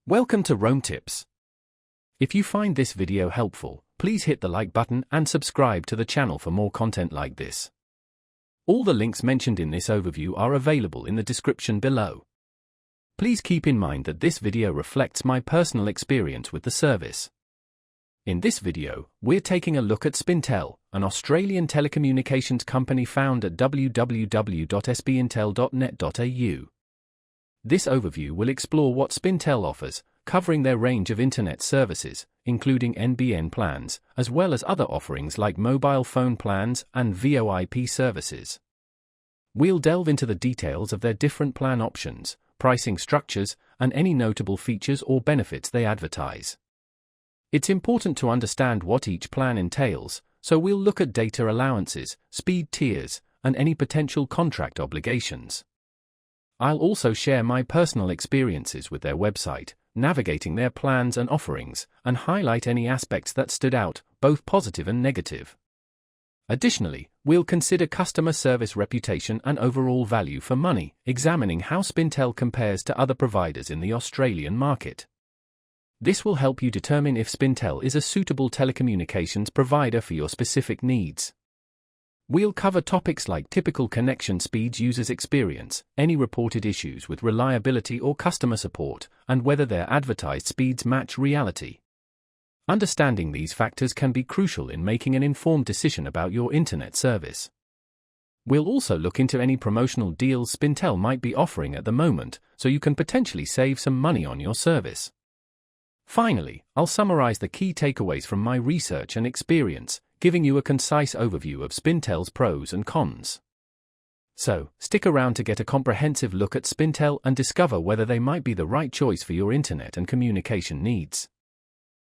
Welcome to Roam Tips. If you find this video helpful, please hit the like button and subscribe to the channel for more content like this. All the links mentioned in this overview are available in the description below. Please keep in mind that this video reflects my personal experience with the service. In this video, we're taking a look at SpinTel, an Australian telecommunications company found at www.spintel.net.au. This overview will explore what SpinTel offers, covering their range of internet services, including NBN plans, as well as other offerings like mobile phone plans and VoIP services. We'll delve into the details of their different plan options, pricing structures, and any notable features or benefits they advertise. It's important to understand what each plan entails, so we'll look at data allowances, speed tiers, and any potential contract obligations. I'll also share my personal experiences with their website, navigating their plans and offerings, and highlight any aspects that stood out, both positive and negative. Additionally, we'll consider customer service reputation and overall value for money, examining how SpinTel compares to other providers in the Australian market. This will help you determine if SpinTel is a suitable telecommunications provider for your specific needs. We'll cover topics like typical connection speeds, users' experience, any reported issues with reliability or customer support, and whether their advertised speeds match reality. Understanding these factors can be crucial in making an informed decision about your internet service. We'll also look into any promotional deals SpinTel might be offering at the moment, so you can potentially save some money on your service. Finally, I'll summarize the key takeaways from my research and experience, giving you a concise overview of SpinTel's pros and cons. So, stick around to get a comprehensive look at SpinTel and discover whether they might be the right choice for your internet and communication needs.